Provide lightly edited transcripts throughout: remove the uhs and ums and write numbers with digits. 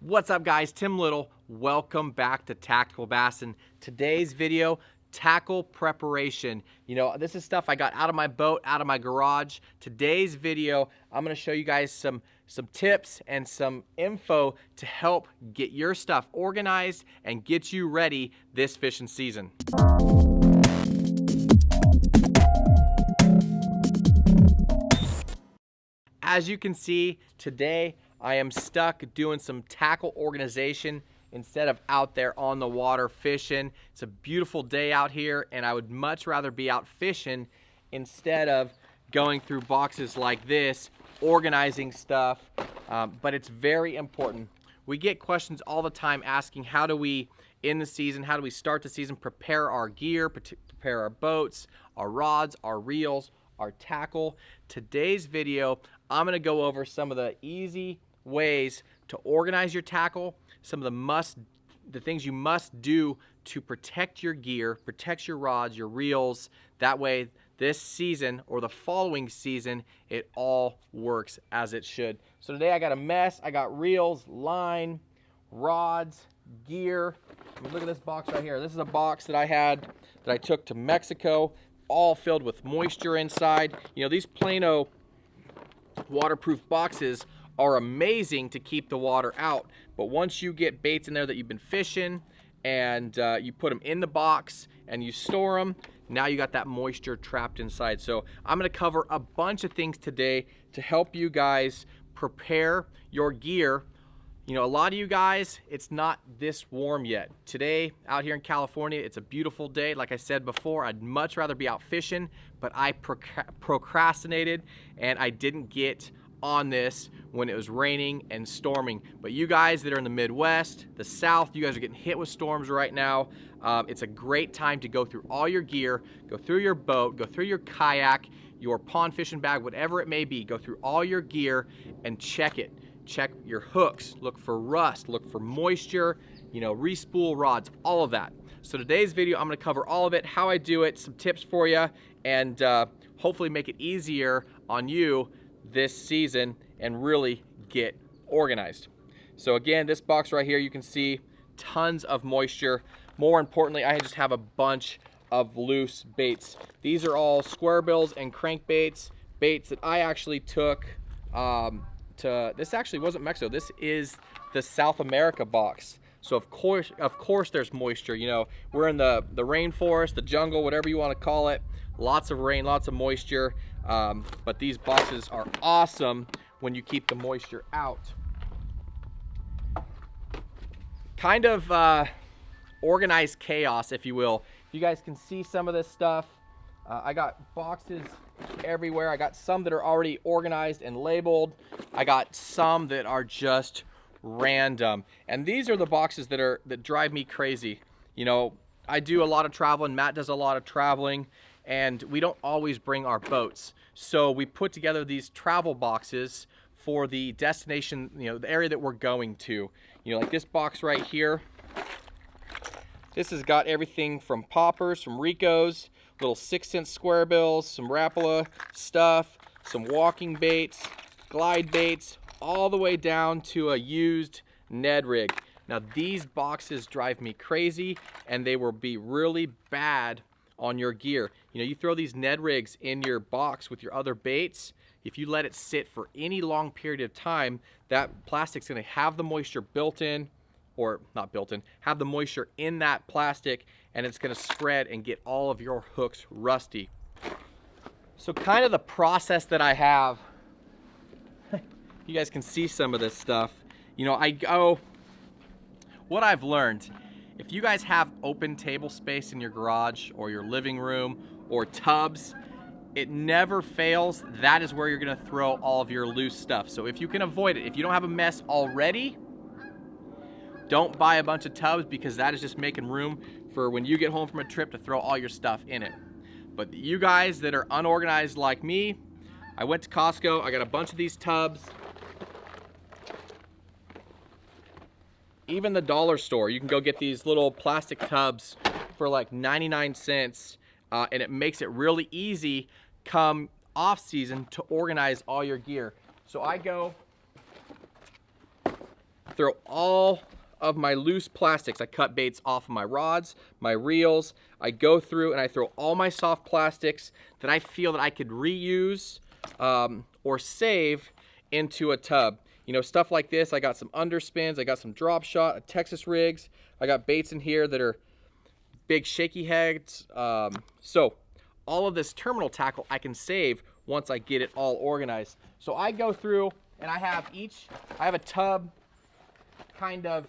What's up, guys? Tim Little. Welcome back to Tactical Bassin. Today's video, tackle preparation. You know, this is stuff I got out of my boat, out of my garage. Today's video, I'm going to show you guys some tips and some info to help get your stuff organized and get you ready this fishing season. As you can see, today I am stuck doing some tackle organization instead of out there on the water fishing. It's a beautiful day out here, and I would much rather be out fishing instead of going through boxes like this, organizing stuff. But it's very important. We get questions all the time asking how do we, in the season, how do we start the season, prepare our gear, prepare our boats, our rods, our reels, our tackle. Today's video, I'm going to go over some of the easy ways to organize your tackle, some of the things you must do to protect your gear, protect your rods, your reels. That way this season or the following season, it all works as it should. So today I got a mess. I got reels, line, rods, gear. I mean, look at this box right here. This is a box that I took to Mexico, all filled with moisture inside. You know, these Plano waterproof boxes are amazing to keep the water out, but once you get baits in there that you've been fishing and you put them in the box and you store them, now you got that moisture trapped inside. So I'm going to cover a bunch of things today to help you guys prepare your gear. You know, a lot of you guys, it's not this warm yet. Today, out here in California, it's a beautiful day. Like I said before, I'd much rather be out fishing, but I procrastinated and I didn't get on this when it was raining and storming. But you guys that are in the Midwest, the South, you guys are getting hit with storms right now. It's a great time to go through all your gear, go through your boat, go through your kayak, your pond fishing bag, whatever it may be. Go through all your gear and check it. Check your hooks, look for rust, look for moisture, you know, re-spool rods, all of that. So today's video, I'm gonna cover all of it, how I do it, some tips for you, and hopefully make it easier on you this season and really get organized. So again, this box right here, you can see tons of moisture. More importantly, I just have a bunch of loose baits. These are all square bills and crankbaits, baits that I actually took this actually wasn't Mexico. This is the South America box. So of course there's moisture. You know, we're in the rainforest, the jungle, whatever you want to call it. Lots of rain, lots of moisture. But these boxes are awesome when you keep the moisture out. Kind of organized chaos, if you will. You guys can see some of this stuff. I got boxes everywhere. I got some that are already organized and labeled. I got some that are just random. And these are the boxes that drive me crazy. You know, I do a lot of traveling. Matt does a lot of traveling, and we don't always bring our boats. So we put together these travel boxes for the destination, you know, the area that we're going to. You know, like this box right here. This has got everything from poppers, from Ricos, little 6-cent square bills, some Rapala stuff, some walking baits, glide baits, all the way down to a used Ned rig. Now these boxes drive me crazy, and they will be really bad on your gear. You know, you throw these Ned rigs in your box with your other baits, if you let it sit for any long period of time, that plastic's gonna have the moisture built in, or not built in, have the moisture in that plastic, and it's gonna spread and get all of your hooks rusty. So kind of the process that I have, you guys can see some of this stuff. You know, what I've learned, if you guys have open table space in your garage or your living room or tubs, it never fails. That is where you're gonna throw all of your loose stuff. So if you can avoid it, if you don't have a mess already, don't buy a bunch of tubs, because that is just making room for when you get home from a trip to throw all your stuff in it. But you guys that are unorganized like me, I went to Costco, I got a bunch of these tubs. Even the dollar store, you can go get these little plastic tubs for like 99 cents, and it makes it really easy come off season to organize all your gear. So I go throw all of my loose plastics. I cut baits off of my rods, my reels. I go through and I throw all my soft plastics that I feel that I could reuse or save into a tub. You know, stuff like this. I got some underspins, I got some drop shot, a Texas rigs. I got baits in here that are big shaky heads. So all of this terminal tackle I can save once I get it all organized. So I go through and I have a tub kind of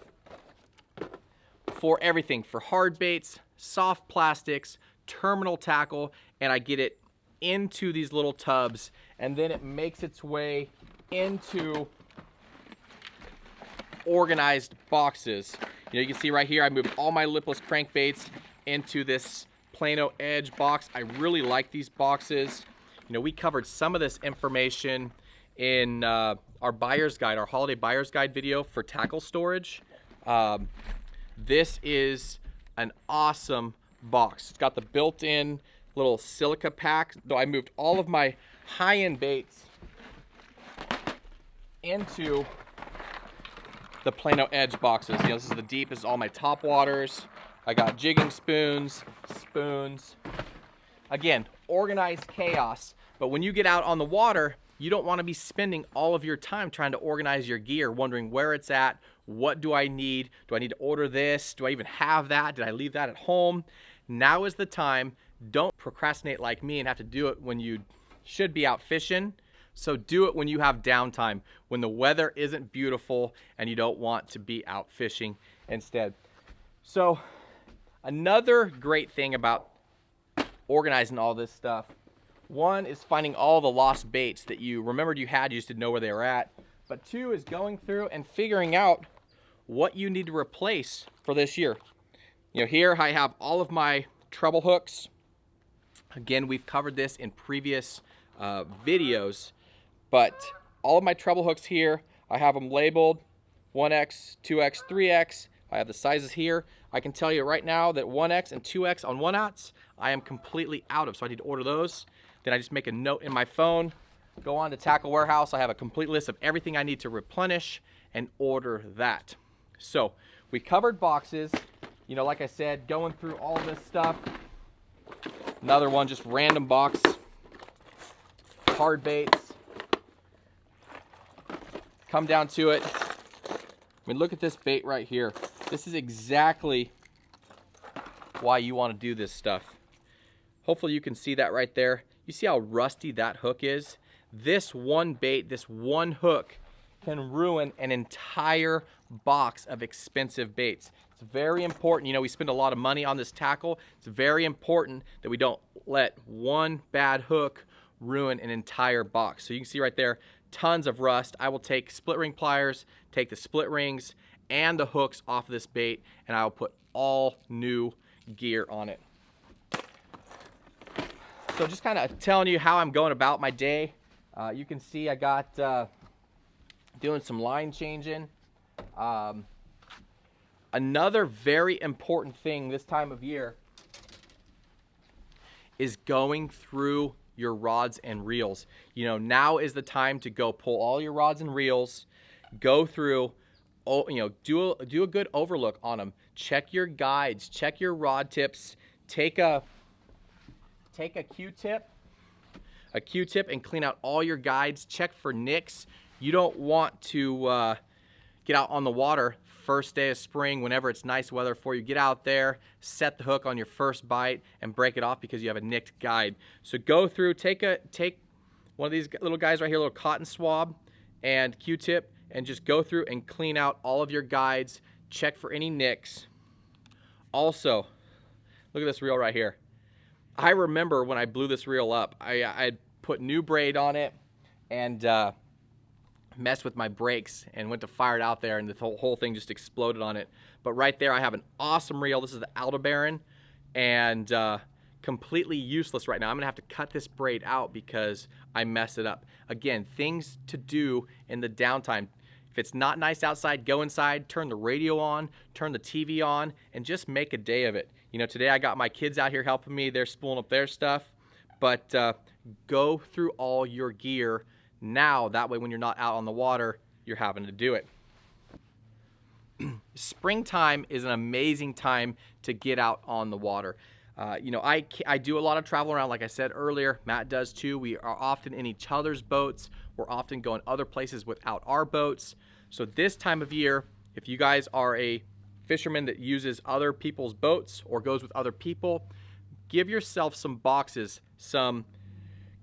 for everything, for hard baits, soft plastics, terminal tackle, and I get it into these little tubs, and then it makes its way into organized boxes. You know, you can see right here I moved all my lipless crankbaits into this Plano Edge box. I really like these boxes. You know, we covered some of this information in our buyer's guide, our holiday buyer's guide video for tackle storage. This is an awesome box. It's got the built-in little silica pack. Though I moved all of my high-end baits into the Plano Edge boxes. You know, this is the deep. This is all my top waters. I got jigging spoons. Again, organized chaos. But when you get out on the water, you don't want to be spending all of your time trying to organize your gear, wondering where it's at, what do I need? Do I need to order this? Do I even have that? Did I leave that at home? Now is the time. Don't procrastinate like me and have to do it when you should be out fishing. So do it when you have downtime, when the weather isn't beautiful and you don't want to be out fishing instead. So another great thing about organizing all this stuff, one is finding all the lost baits that you remembered you had, you just didn't know where they were at. But two is going through and figuring out what you need to replace for this year. You know, here I have all of my treble hooks. Again, we've covered this in previous videos, but all of my treble hooks here, I have them labeled 1X, 2X, 3X. I have the sizes here. I can tell you right now that 1X and 2X on 1/0 I am completely out of, so I need to order those. Then I just make a note in my phone, go on to Tackle Warehouse. I have a complete list of everything I need to replenish and order that. So we covered boxes. You know, like I said, going through all this stuff. Another one, just random box. Hard baits. Come down to it. I mean, look at this bait right here. This is exactly why you want to do this stuff. Hopefully you can see that right there. You see how rusty that hook is? This one bait, this one hook can ruin an entire box of expensive baits. It's very important. You know, we spend a lot of money on this tackle. It's very important that we don't let one bad hook ruin an entire box. So you can see right there, tons of rust. I will take split ring pliers, take the split rings and the hooks off of this bait, and I will put all new gear on it. So just kind of telling you how I'm going about my day. You can see I got doing some line changing. Another very important thing this time of year is going through your rods and reels. You know, now is the time to go pull all your rods and reels, go through, you know, do a good overlook on them. Check your guides, check your rod tips, take a Q-tip and clean out all your guides. Check for nicks. You don't want to get out on the water first day of spring whenever it's nice weather for you. Get out there, set the hook on your first bite and break it off because you have a nicked guide. So go through, take one of these little guys right here, a little cotton swab and Q-tip, and just go through and clean out all of your guides. Check for any nicks. Also, look at this reel right here. I remember when I blew this reel up, I put new braid on it and messed with my brakes and went to fire it out there, and the whole thing just exploded on it. But right there I have an awesome reel. This is the Aldebaran, and completely useless right now. I'm gonna have to cut this braid out because I messed it up. Again, things to do in the downtime. If it's not nice outside, go inside, turn the radio on, turn the TV on, and just make a day of it. You know, today I got my kids out here helping me. They're spooling up their stuff. But go through all your gear now. That way when you're not out on the water, you're having to do it. springtime is an amazing time to get out on the water. You know, I do a lot of travel around, like I said earlier. Matt does too. We are often in each other's boats. We're often going other places without our boats. So this time of year, if you guys are a fisherman that uses other people's boats or goes with other people, give yourself some boxes, some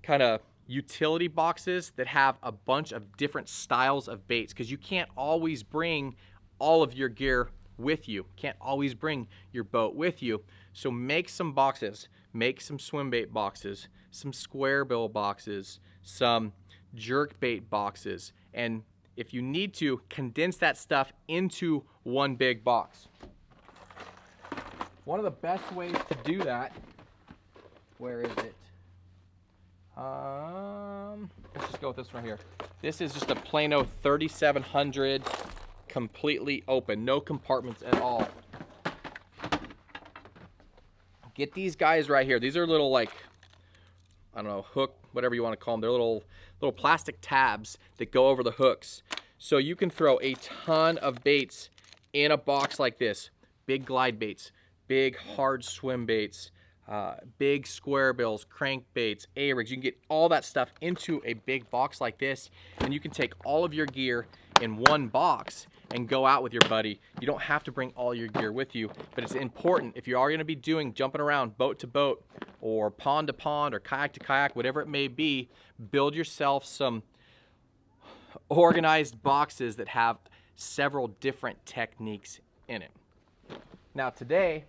kind of utility boxes that have a bunch of different styles of baits, because you can't always bring all of your gear with you. Can't always bring your boat with you. So make some boxes. Make some swim bait boxes, some square bill boxes, some jerk bait boxes, and if you need to, condense that stuff into one big box. One of the best ways to do that, where is it? Let's just go with this right here. This is just a Plano 3700, completely open, no compartments at all. Get these guys right here. These are little, like, I don't know, hook, whatever you want to call them. They're little plastic tabs that go over the hooks. So you can throw a ton of baits in a box like this. Big glide baits, big hard swim baits, big square bills, crank baits, A-rigs. You can get all that stuff into a big box like this, and you can take all of your gear in one box and go out with your buddy. You don't have to bring all your gear with you, but it's important if you are gonna be jumping around boat to boat or pond to pond or kayak to kayak, whatever it may be, build yourself some organized boxes that have several different techniques in it. Now today,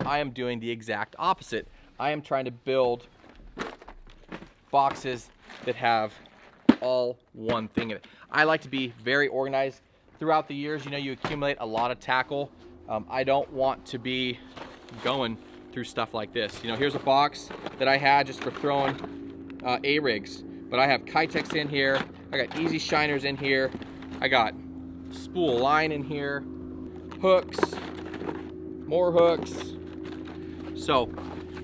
I am doing the exact opposite. I am trying to build boxes that have all one thing in it. I like to be very organized. Throughout the years, you know, you accumulate a lot of tackle. I don't want to be going through stuff like this. You know, here's a box that I had just for throwing A-rigs, but I have Kitex in here. I got easy shiners in here. I got spool line in here, hooks, more hooks. So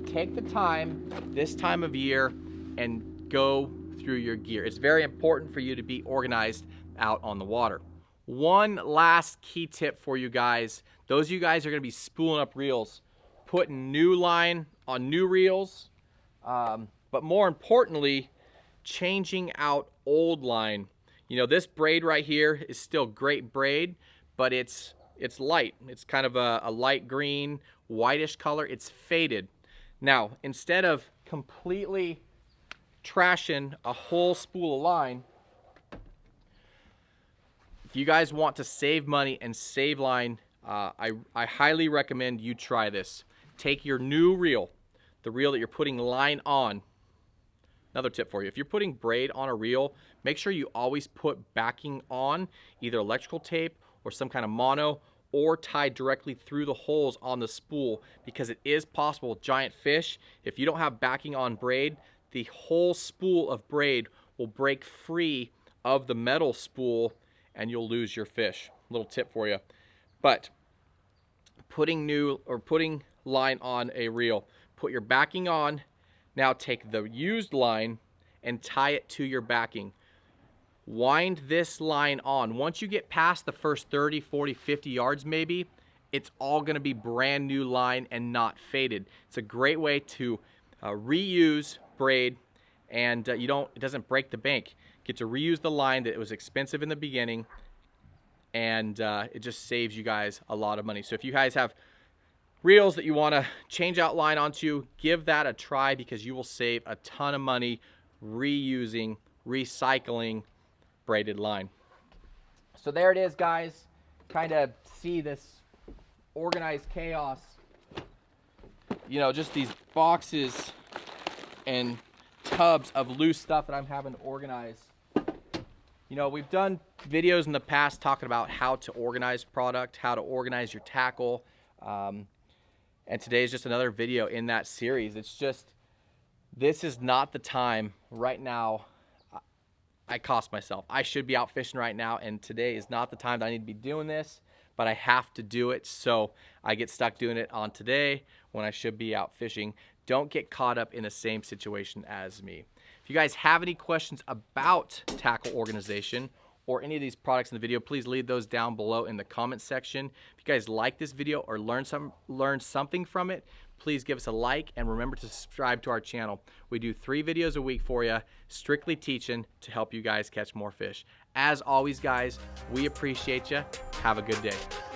take the time this time of year and go through your gear. It's very important for you to be organized out on the water. One last key tip for you guys. Those of you guys are going to be spooling up reels, putting new line on new reels, but more importantly, changing out old line. You know, this braid right here is still great braid, but it's light. It's kind of a light green, whitish color. It's faded. Now, instead of completely trashing a whole spool of line, if you guys want to save money and save line, I highly recommend you try this. Take your new reel, the reel that you're putting line on. Another tip for you, if you're putting braid on a reel, make sure you always put backing on, either electrical tape or some kind of mono, or tied directly through the holes on the spool, because it is possible with giant fish, if you don't have backing on braid, the whole spool of braid will break free of the metal spool and you'll lose your fish. Little tip for you. But putting line on a reel, put your backing on. Now take the used line and tie it to your backing. Wind this line on. Once you get past the first 30, 40, 50 yards maybe, it's all going to be brand new line and not faded. It's a great way to reuse braid, and it doesn't break the bank. Get to reuse the line that was expensive in the beginning, and it just saves you guys a lot of money. So if you guys have reels that you want to change out line onto, give that a try, because you will save a ton of money reusing, recycling braided line. So there it is, guys. Kind of see this organized chaos. You know, just these boxes and tubs of loose stuff that I'm having to organize. You know, we've done videos in the past talking about how to organize product, how to organize your tackle, and today is just another video in that series. It's just, this is not the time right now. I cost myself. I should be out fishing right now, and today is not the time that I need to be doing this, but I have to do it, so I get stuck doing it on today when I should be out fishing. Don't get caught up in the same situation as me. If you guys have any questions about tackle organization or any of these products in the video, please leave those down below in the comment section. If you guys like this video or learn something from it, please give us a like and remember to subscribe to our channel. We do 3 videos a week for you, strictly teaching to help you guys catch more fish. As always, guys, we appreciate you. Have a good day.